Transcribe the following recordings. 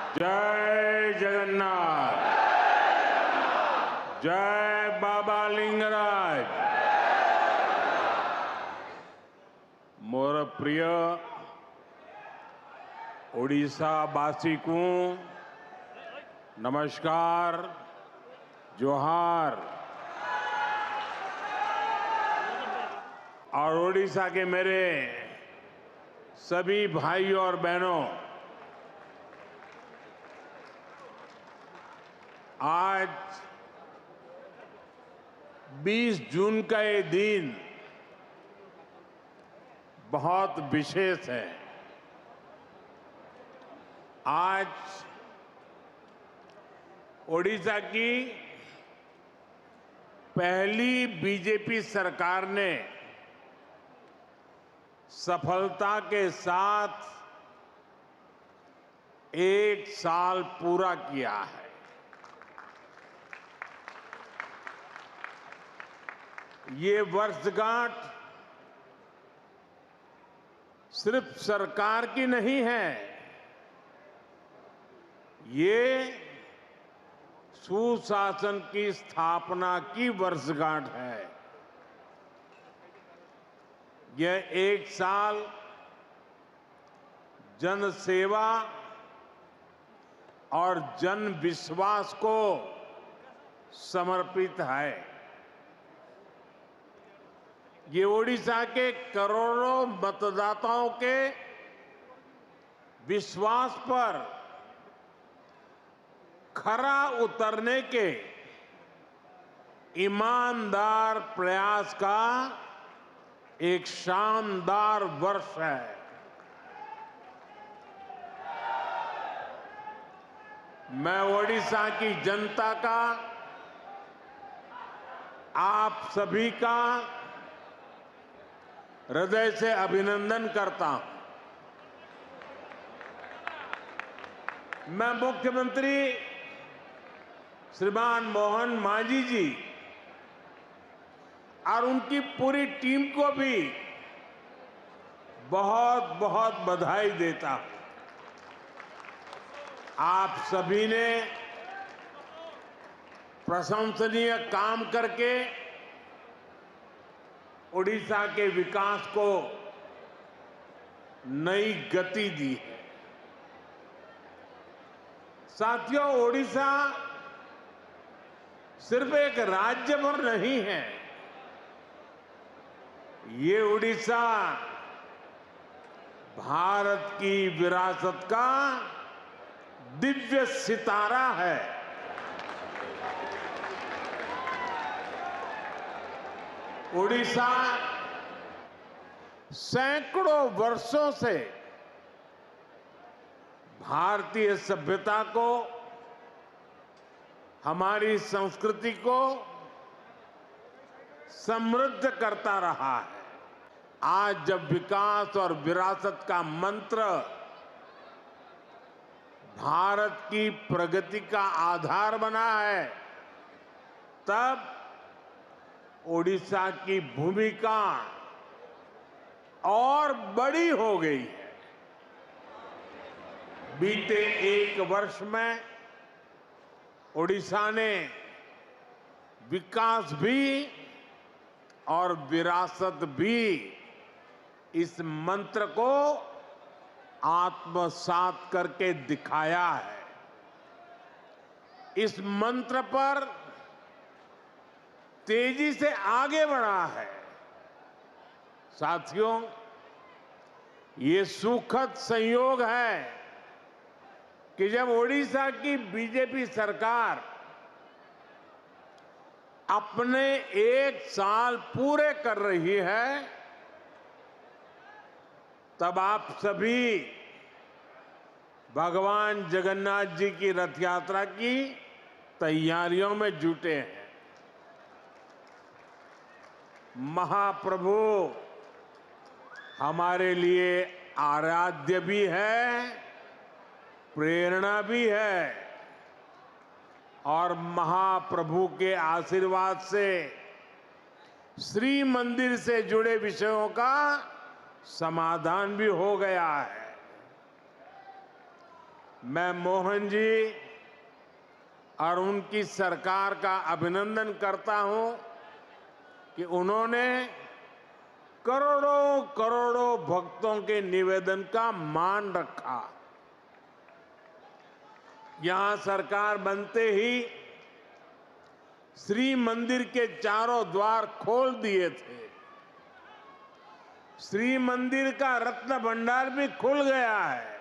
जय जगन्नाथ। जय बाबा लिंगराज। मोर प्रिय ओडिशावासी को नमस्कार, जोहार। और ओडिशा के मेरे सभी भाइयों और बहनों, आज 20 जून का ये दिन बहुत विशेष है। आज ओडिशा की पहली बीजेपी सरकार ने सफलता के साथ 1 साल पूरा किया है। ये वर्षगांठ सिर्फ सरकार की नहीं है, ये सुशासन की स्थापना की वर्षगांठ है। यह 1 साल जन सेवा और जन विश्वास को समर्पित है। ये ओडिशा के करोड़ों मतदाताओं के विश्वास पर खरा उतरने के ईमानदार प्रयास का एक शानदार वर्ष है। मैं ओडिशा की जनता का, आप सभी का हृदय से अभिनंदन करता हूं। मैं मुख्यमंत्री श्रीमान मोहन मांझी जी और उनकी पूरी टीम को भी बहुत बहुत बधाई देता हूं। आप सभी ने प्रशंसनीय काम करके ओडिशा के विकास को नई गति दी है। साथियों, ओडिशा सिर्फ एक राज्य भर नहीं है, ये ओडिशा भारत की विरासत का दिव्य सितारा है। ओडिशा सैकड़ों वर्षों से भारतीय सभ्यता को, हमारी संस्कृति को समृद्ध करता रहा है। आज जब विकास और विरासत का मंत्र भारत की प्रगति का आधार बना है, तब ओडिशा की भूमिका और बड़ी हो गई है। बीते 1 वर्ष में ओडिशा ने विकास भी और विरासत भी इस मंत्र को आत्मसात करके दिखाया है। इस मंत्र पर तेजी से आगे बढ़ा है। साथियों, ये सुखद संयोग है कि जब ओडिशा की बीजेपी सरकार अपने 1 साल पूरे कर रही है, तब आप सभी भगवान जगन्नाथ जी की रथ यात्रा की तैयारियों में जुटे हैं। महाप्रभु हमारे लिए आराध्य भी है, प्रेरणा भी है, और महाप्रभु के आशीर्वाद से श्री मंदिर से जुड़े विषयों का समाधान भी हो गया है। मैं मोहन जी और उनकी सरकार का अभिनंदन करता हूं कि उन्होंने करोड़ों करोड़ों भक्तों के निवेदन का मान रखा। यहां सरकार बनते ही श्री मंदिर के चारों द्वार खोल दिए थे। श्री मंदिर का रत्न भंडार भी खुल गया है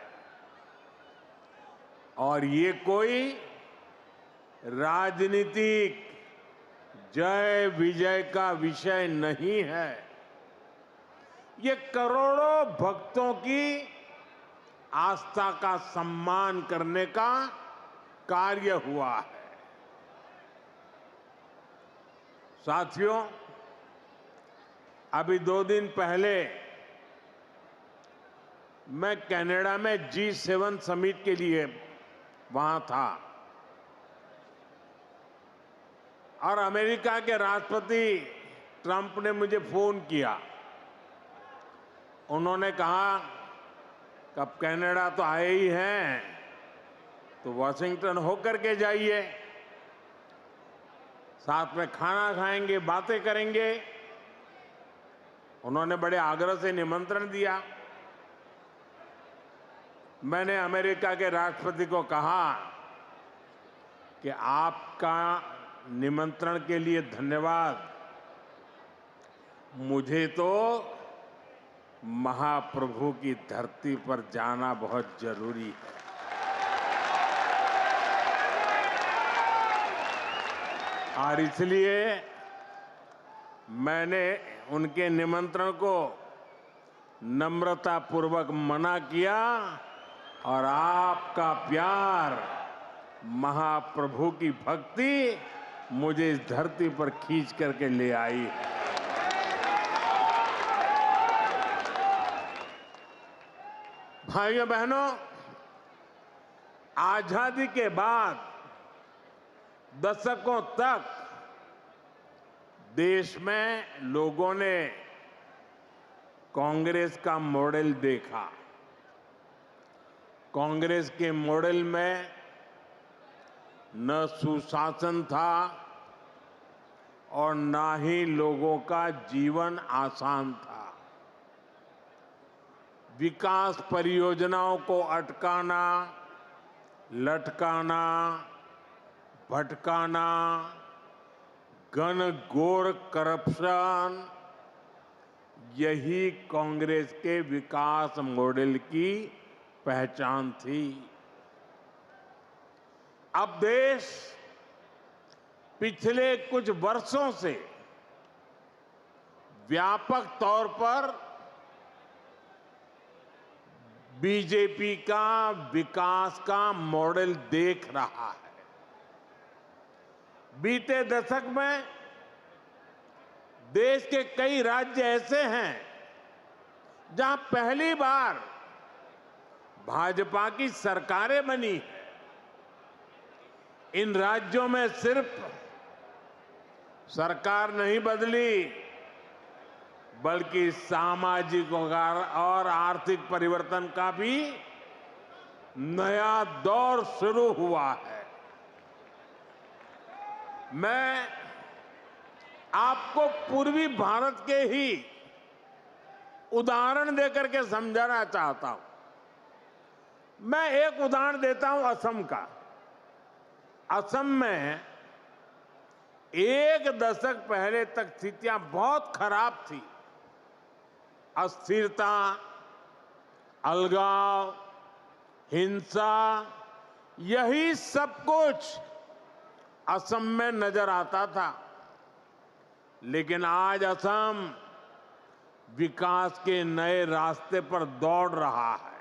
और ये कोई राजनीतिक जय विजय का विषय नहीं है। ये करोड़ों भक्तों की आस्था का सम्मान करने का कार्य हुआ है। साथियों, अभी 2 दिन पहले मैं कनाडा में G7 समिट के लिए वहां था और अमेरिका के राष्ट्रपति ट्रंप ने मुझे फोन किया। उन्होंने कहा कि अब कनाडा तो आए ही हैं तो वॉशिंगटन होकर के जाइए, साथ में खाना खाएंगे, बातें करेंगे। उन्होंने बड़े आग्रह से निमंत्रण दिया। मैंने अमेरिका के राष्ट्रपति को कहा कि आपका निमंत्रण के लिए धन्यवाद, मुझे तो महाप्रभु की धरती पर जाना बहुत जरूरी है। और इसलिए मैंने उनके निमंत्रण को नम्रतापूर्वक मना किया और आपका प्यार, महाप्रभु की भक्ति मुझे इस धरती पर खींच करके ले आई है। भाइयों बहनों, आजादी के बाद दशकों तक देश में लोगों ने कांग्रेस का मॉडल देखा। कांग्रेस के मॉडल में न सुशासन था और न ही लोगों का जीवन आसान था। विकास परियोजनाओं को अटकाना, लटकाना, भटकाना, घनघोर करप्शन, यही कांग्रेस के विकास मॉडल की पहचान थी। अब देश पिछले कुछ वर्षों से व्यापक तौर पर बीजेपी का विकास का मॉडल देख रहा है। बीते दशक में देश के कई राज्य ऐसे हैं जहां पहली बार भाजपा की सरकारें बनी है। इन राज्यों में सिर्फ सरकार नहीं बदली, बल्कि सामाजिक और आर्थिक परिवर्तन का भी नया दौर शुरू हुआ है। मैं आपको पूर्वी भारत के ही उदाहरण देकर के समझाना चाहता हूं। मैं एक उदाहरण देता हूं असम का। असम में 1 दशक पहले तक स्थितियां बहुत खराब थी। अस्थिरता, अलगाव, हिंसा, यही सब कुछ असम में नजर आता था। लेकिन आज असम विकास के नए रास्ते पर दौड़ रहा है।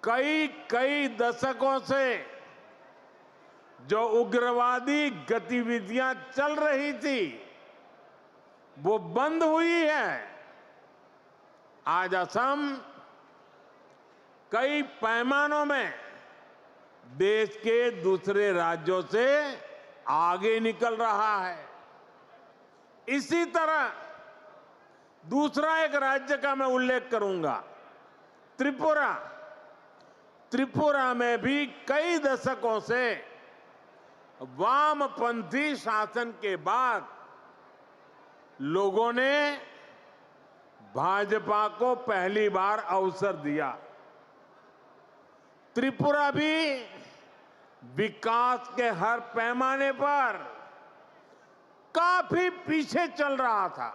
कई दशकों से जो उग्रवादी गतिविधियां चल रही थी वो बंद हुई है। आज असम कई पैमानों में देश के दूसरे राज्यों से आगे निकल रहा है। इसी तरह दूसरा एक राज्य का मैं उल्लेख करूंगा, त्रिपुरा। त्रिपुरा में भी कई दशकों से वामपंथी शासन के बाद लोगों ने भाजपा को पहली बार अवसर दिया। त्रिपुरा भी विकास के हर पैमाने पर काफी पीछे चल रहा था।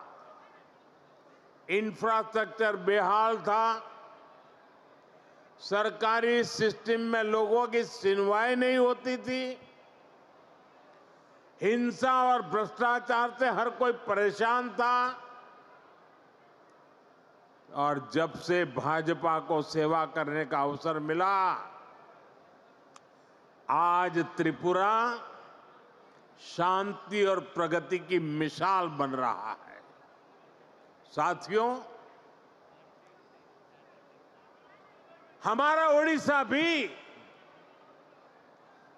इंफ्रास्ट्रक्चर बेहाल था, सरकारी सिस्टम में लोगों की सुनवाई नहीं होती थी, हिंसा और भ्रष्टाचार से हर कोई परेशान था। और जब से भाजपा को सेवा करने का अवसर मिला, आज त्रिपुरा शांति और प्रगति की मिसाल बन रहा है। साथियों, हमारा ओडिशा भी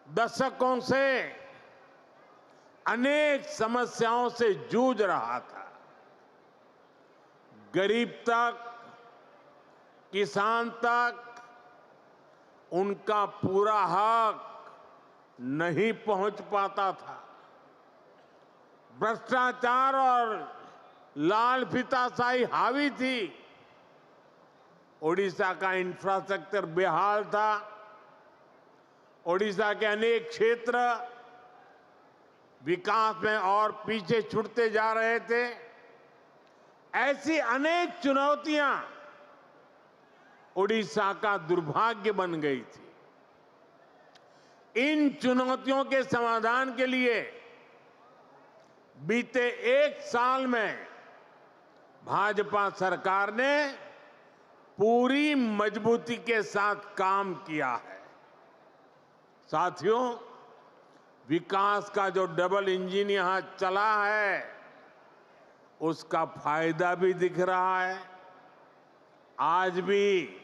दशकों से अनेक समस्याओं से जूझ रहा था। गरीब तक, किसान तक उनका पूरा हक नहीं पहुंच पाता था। भ्रष्टाचार और लाल फीताशाही हावी थी। ओडिशा का इंफ्रास्ट्रक्चर बेहाल था। ओडिशा के अनेक क्षेत्र विकास में और पीछे छूटते जा रहे थे। ऐसी अनेक चुनौतियां ओडिशा का दुर्भाग्य बन गई थी। इन चुनौतियों के समाधान के लिए बीते एक साल में भाजपा सरकार ने पूरी मजबूती के साथ काम किया है। साथियों, विकास का जो डबल इंजन यहां चला है, उसका फायदा भी दिख रहा है। आज भी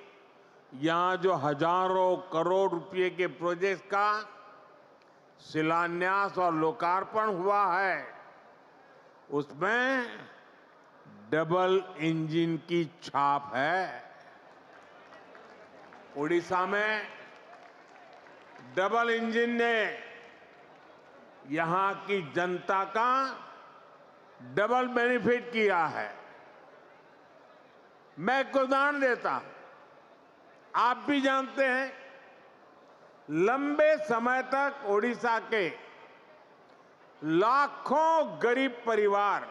यहां जो हजारों करोड़ रुपए के प्रोजेक्ट का शिलान्यास और लोकार्पण हुआ है, उसमें डबल इंजन की छाप है। ओडिशा में डबल इंजन ने यहां की जनता का डबल बेनिफिट किया है। मैं एक उदाहरण देता हूं। आप भी जानते हैं, लंबे समय तक ओडिशा के लाखों गरीब परिवार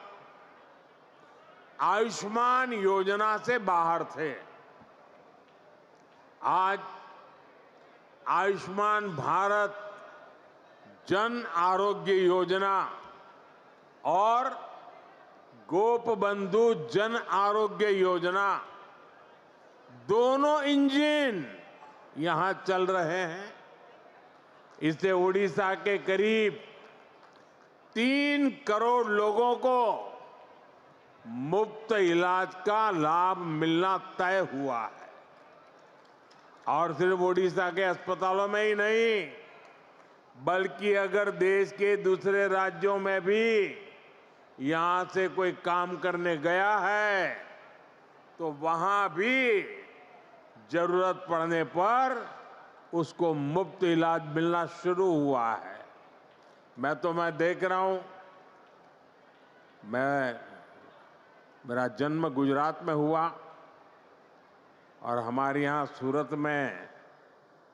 आयुष्मान योजना से बाहर थे। आज आयुष्मान भारत जन आरोग्य योजना और गोपबंधु जन आरोग्य योजना, दोनों इंजन यहां चल रहे हैं। इससे ओडिशा के करीब 3 करोड़ लोगों को मुफ्त इलाज का लाभ मिलना तय हुआ है। और सिर्फ ओडिशा के अस्पतालों में ही नहीं, बल्कि अगर देश के दूसरे राज्यों में भी यहां से कोई काम करने गया है, तो वहां भी जरूरत पड़ने पर उसको मुफ्त इलाज मिलना शुरू हुआ है। मैं देख रहा हूं, मेरा जन्म गुजरात में हुआ और हमारे यहाँ सूरत में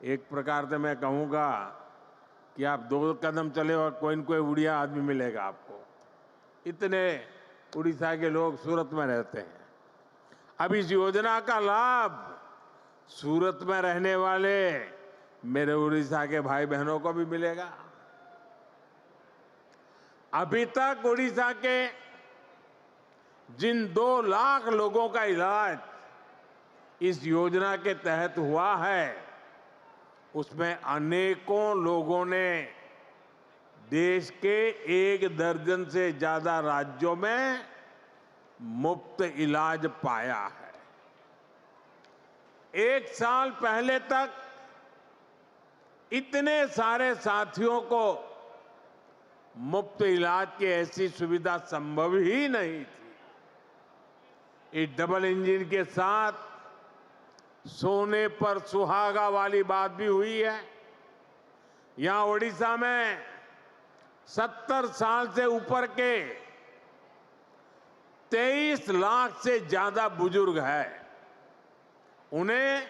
एक प्रकार से मैं कहूँगा कि आप 2 कदम चले और कोई न कोई उड़िया आदमी मिलेगा आपको। इतने उड़ीसा के लोग सूरत में रहते हैं। अब इस योजना का लाभ सूरत में रहने वाले मेरे उड़ीसा के भाई बहनों को भी मिलेगा। अभी तक उड़ीसा के जिन 2 लाख लोगों का इलाज इस योजना के तहत हुआ है, उसमें अनेकों लोगों ने देश के 1 दर्जन से ज्यादा राज्यों में मुफ्त इलाज पाया है। 1 साल पहले तक इतने सारे साथियों को मुफ्त इलाज की ऐसी सुविधा संभव ही नहीं थी। इस डबल इंजन के साथ सोने पर सुहागा वाली बात भी हुई है। यहां ओडिशा में 70 साल से ऊपर के 23 लाख से ज्यादा बुजुर्ग हैं। उन्हें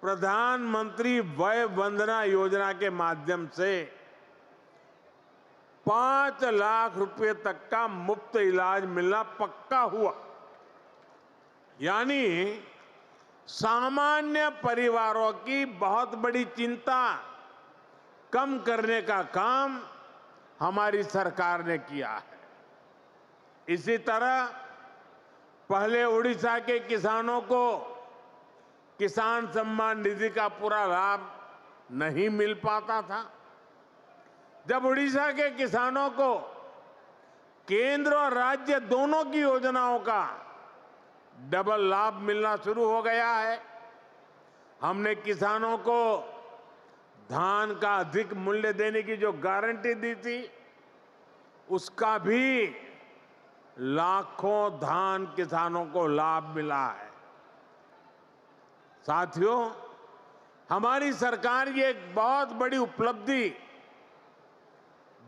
प्रधानमंत्री वय वंदना योजना के माध्यम से 5 लाख रुपए तक का मुफ्त इलाज मिलना पक्का हुआ। यानी सामान्य परिवारों की बहुत बड़ी चिंता कम करने का काम हमारी सरकार ने किया है। इसी तरह पहले उड़ीसा के किसानों को किसान सम्मान निधि का पूरा लाभ नहीं मिल पाता था। जब उड़ीसा के किसानों को केंद्र और राज्य दोनों की योजनाओं का डबल लाभ मिलना शुरू हो गया है। हमने किसानों को धान का अधिक मूल्य देने की जो गारंटी दी थी, उसका भी लाखों धान किसानों को लाभ मिला है। साथियों, हमारी सरकार की एक बहुत बड़ी उपलब्धि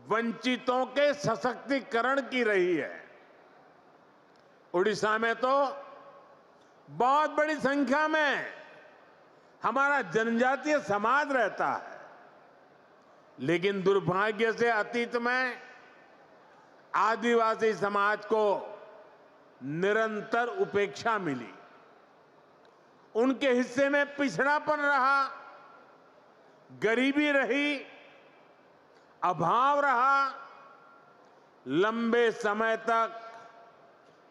वंचितों के सशक्तिकरण की रही है। उड़ीसा में तो बहुत बड़ी संख्या में हमारा जनजातीय समाज रहता है, लेकिन दुर्भाग्य से अतीत में आदिवासी समाज को निरंतर उपेक्षा मिली। उनके हिस्से में पिछड़ापन रहा, गरीबी रही, अभाव रहा। लंबे समय तक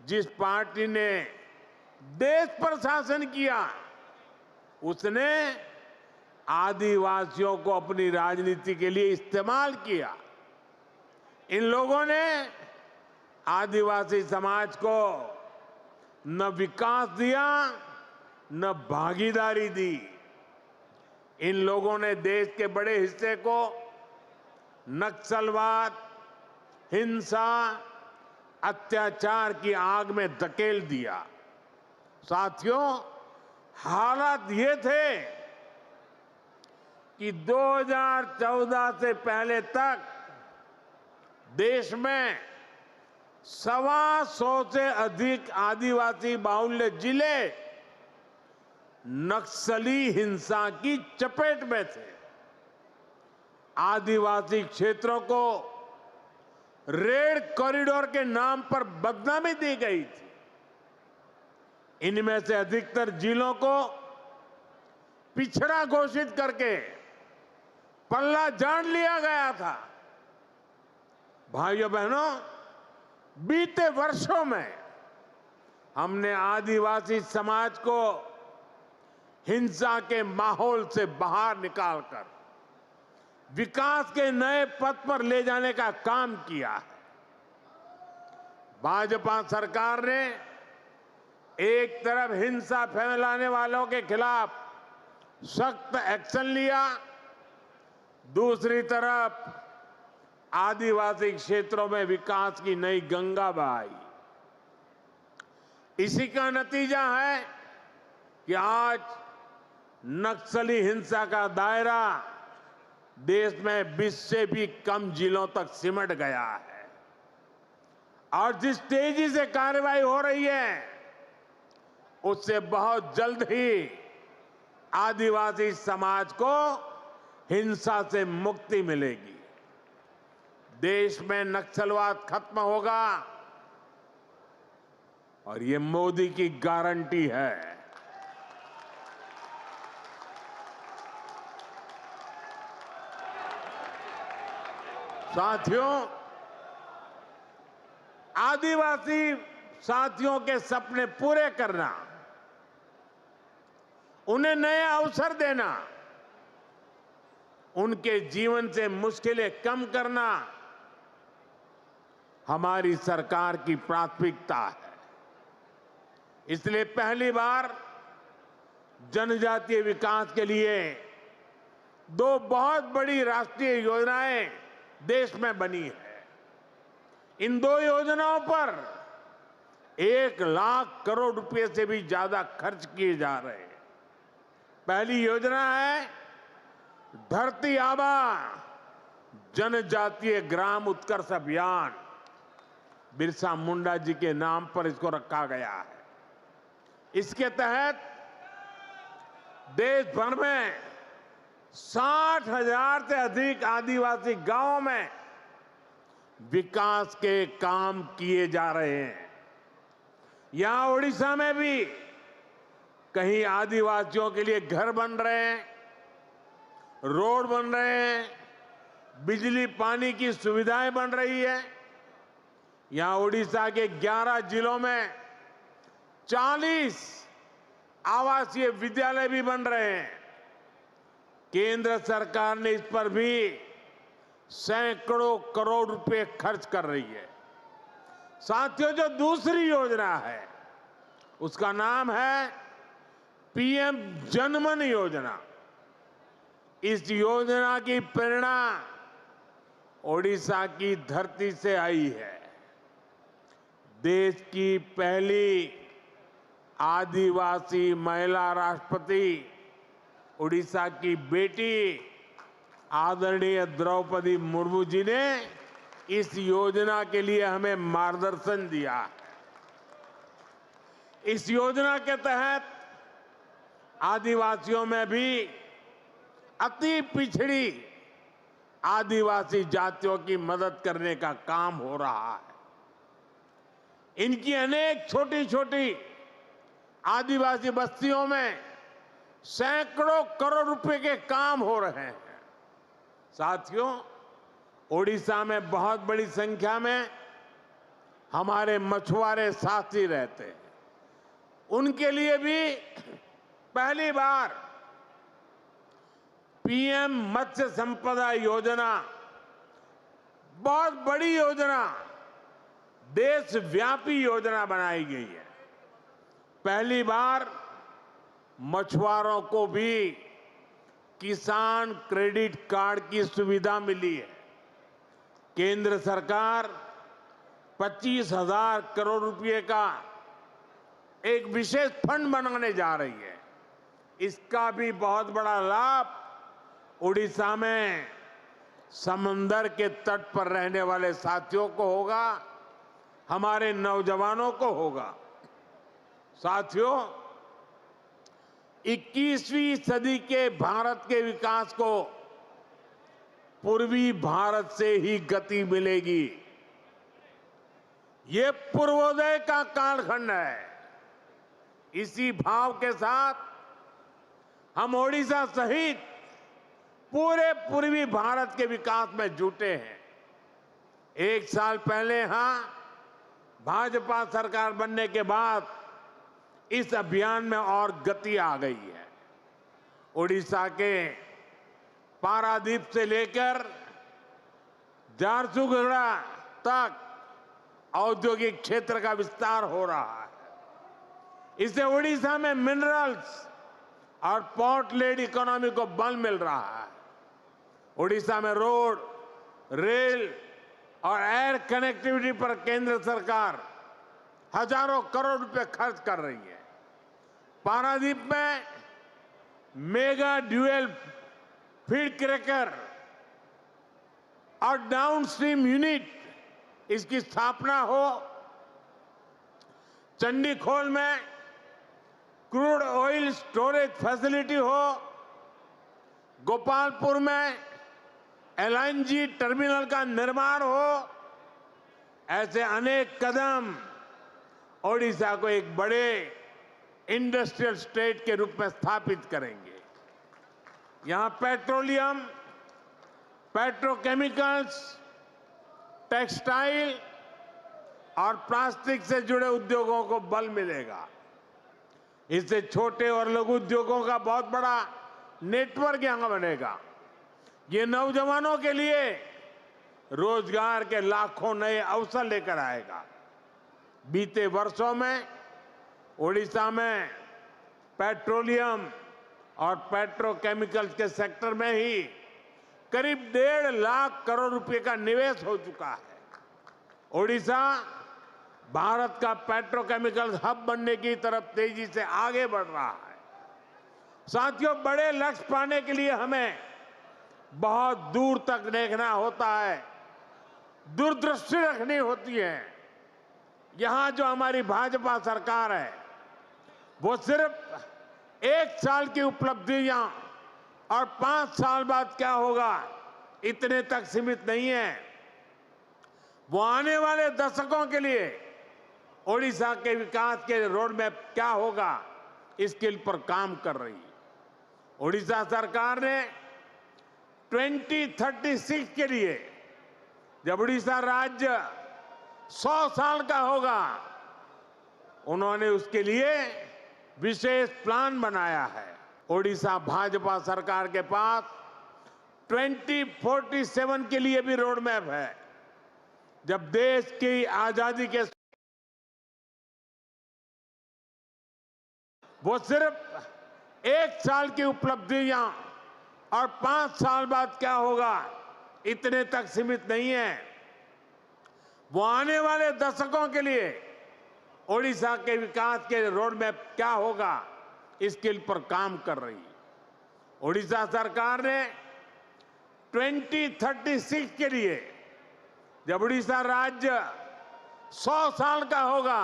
जिस पार्टी ने देश पर शासन किया, उसने आदिवासियों को अपनी राजनीति के लिए इस्तेमाल किया। इन लोगों ने आदिवासी समाज को न विकास दिया, न भागीदारी दी। इन लोगों ने देश के बड़े हिस्से को नक्सलवाद, हिंसा, अत्याचार की आग में धकेल दिया। साथियों, हालात ये थे कि 2014 से पहले तक देश में 125 से अधिक आदिवासी बाहुल्य जिले नक्सली हिंसा की चपेट में थे। आदिवासी क्षेत्रों को रेड कॉरिडोर के नाम पर बदनामी दी गई थी। इनमें से अधिकतर जिलों को पिछड़ा घोषित करके पल्ला झाड़ लिया गया था। भाइयों बहनों, बीते वर्षों में हमने आदिवासी समाज को हिंसा के माहौल से बाहर निकालकर विकास के नए पथ पर ले जाने का काम किया है। भाजपा सरकार ने एक तरफ हिंसा फैलाने वालों के खिलाफ सख्त एक्शन लिया, दूसरी तरफ आदिवासी क्षेत्रों में विकास की नई गंगा बहाई। इसी का नतीजा है कि आज नक्सली हिंसा का दायरा देश में 20 से भी कम जिलों तक सिमट गया है। और जिस तेजी से कार्रवाई हो रही है, उससे बहुत जल्द ही आदिवासी समाज को हिंसा से मुक्ति मिलेगी। देश में नक्सलवाद खत्म होगा और ये मोदी की गारंटी है। साथियों, आदिवासी साथियों के सपने पूरे करना, उन्हें नए अवसर देना, उनके जीवन से मुश्किलें कम करना हमारी सरकार की प्राथमिकता है। इसलिए पहली बार जनजातीय विकास के लिए 2 बहुत बड़ी राष्ट्रीय योजनाएं देश में बनी है। इन 2 योजनाओं पर 1 लाख करोड़ रुपए से भी ज्यादा खर्च किए जा रहे हैं। पहली योजना है धरती आबा जनजातीय ग्राम उत्कर्ष अभियान। बिरसा मुंडा जी के नाम पर इसको रखा गया है। इसके तहत देश भर में 60,000 से अधिक आदिवासी गांवों में विकास के काम किए जा रहे हैं। यहां ओडिशा में भी कहीं आदिवासियों के लिए घर बन रहे हैं, रोड बन रहे हैं, बिजली पानी की सुविधाएं बन रही है। यहां ओडिशा के 11 जिलों में 40 आवासीय विद्यालय भी बन रहे हैं। केंद्र सरकार ने इस पर भी सैकड़ों करोड़ रुपए खर्च कर रही है। साथियों, जो दूसरी योजना है उसका नाम है पीएम जनमन योजना। इस योजना की प्रेरणा ओडिशा की धरती से आई है। देश की पहली आदिवासी महिला राष्ट्रपति ओडिशा की बेटी आदरणीय द्रौपदी मुर्मू जी ने इस योजना के लिए हमें मार्गदर्शन दिया है। इस योजना के तहत आदिवासियों में भी अति पिछड़ी आदिवासी जातियों की मदद करने का काम हो रहा है। इनकी अनेक छोटी छोटी आदिवासी बस्तियों में सैकड़ों करोड़ रुपए के काम हो रहे हैं। साथियों, ओडिशा में बहुत बड़ी संख्या में हमारे मछुआरे साथी रहते हैं। उनके लिए भी पहली बार पीएम मत्स्य संपदा योजना, बहुत बड़ी योजना, देशव्यापी योजना बनाई गई है। पहली बार मछुआरों को भी किसान क्रेडिट कार्ड की सुविधा मिली है। केंद्र सरकार 25,000 करोड़ रुपए का एक विशेष फंड बनाने जा रही है। इसका भी बहुत बड़ा लाभ उड़ीसा में समंदर के तट पर रहने वाले साथियों को होगा, हमारे नौजवानों को होगा। साथियों, 21वीं सदी के भारत के विकास को पूर्वी भारत से ही गति मिलेगी। ये पूर्वोदय का कालखंड है। इसी भाव के साथ हम ओडिशा सहित पूरे पूर्वी भारत के विकास में जुटे हैं। एक साल पहले यहां भाजपा सरकार बनने के बाद इस अभियान में और गति आ गई है। ओडिशा के पारादीप से लेकर झारसुगुड़ा तक औद्योगिक क्षेत्र का विस्तार हो रहा है। इससे ओडिशा में मिनरल्स और पोर्ट लेड इकोनॉमी को बल मिल रहा है। ओडिशा में रोड, रेल और एयर कनेक्टिविटी पर केंद्र सरकार हजारों करोड़ रुपए खर्च कर रही है। पारादीप में मेगा ड्यूएल फीड क्रैकर और डाउनस्ट्रीम यूनिट, इसकी स्थापना हो। चंडीखोल में क्रूड ऑयल स्टोरेज फैसिलिटी हो। गोपालपुर में एलएनजी टर्मिनल का निर्माण हो। ऐसे अनेक कदम ओडिशा को एक बड़े इंडस्ट्रियल स्टेट के रूप में स्थापित करेंगे। यहां पेट्रोलियम, पेट्रोकेमिकल्स, टेक्सटाइल और प्लास्टिक से जुड़े उद्योगों को बल मिलेगा। इससे छोटे और लघु उद्योगों का बहुत बड़ा नेटवर्क यहां बनेगा। ये नौजवानों के लिए रोजगार के लाखों नए अवसर लेकर आएगा। बीते वर्षों में ओडिशा में पेट्रोलियम और पेट्रोकेमिकल्स के सेक्टर में ही करीब 1.5 लाख करोड़ रुपए का निवेश हो चुका है। ओडिशा भारत का पेट्रोकेमिकल हब बनने की तरफ तेजी से आगे बढ़ रहा है। साथियों, बड़े लक्ष्य पाने के लिए हमें बहुत दूर तक देखना होता है, दूरदृष्टि रखनी होती है। यहां जो हमारी भाजपा सरकार है, वो सिर्फ 1 साल की उपलब्धियां और 5 साल बाद क्या होगा इतने तक सीमित नहीं है। वो आने वाले दशकों के लिए ओडिशा के विकास के रोड मैप क्या होगा इसके पर काम कर रही है। ओडिशा सरकार ने 2036 के लिए, जब उड़ीसा राज्य 100 साल का होगा, उन्होंने उसके लिए विशेष प्लान बनाया है। ओडिशा भाजपा सरकार के पास 2047 के लिए भी रोड मैप है, जब देश की आजादी के वो सिर्फ 1 साल की उपलब्धियां और 5 साल बाद क्या होगा इतने तक सीमित नहीं है। वो आने वाले दशकों के लिए ओडिशा के विकास के रोड मैप क्या होगा इसके पर काम कर रही है। ओडिशा सरकार ने 2036 के लिए, जब उड़ीसा राज्य 100 साल का होगा,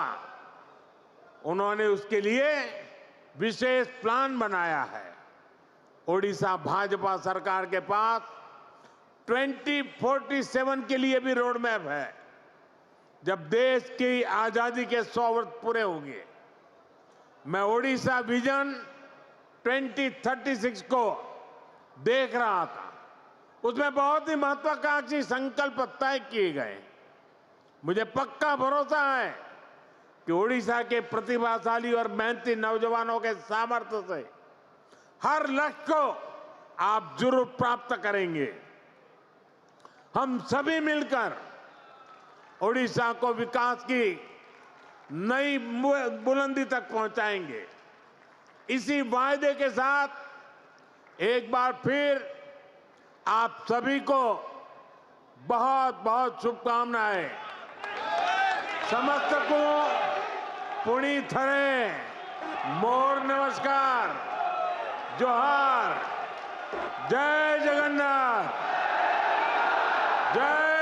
उन्होंने उसके लिए विशेष प्लान बनाया है। ओडिशा भाजपा सरकार के पास 2047 के लिए भी रोड मैप है, जब देश की आजादी के 100 वर्ष पूरे होंगे। मैं ओडिशा विजन 2036 को देख रहा था, उसमें बहुत ही महत्वाकांक्षी संकल्प तय किए गए। मुझे पक्का भरोसा है कि ओडिशा के प्रतिभाशाली और मेहनती नौजवानों के सामर्थ्य से हर लक्ष्य को आप जरूर प्राप्त करेंगे। हम सभी मिलकर ओडिशा को विकास की नई बुलंदी तक पहुंचाएंगे। इसी वायदे के साथ एक बार फिर आप सभी को बहुत बहुत शुभकामनाएं। समस्त को पुणी थरे मोर नमस्कार, जोहार, जय जगन्नाथ, जय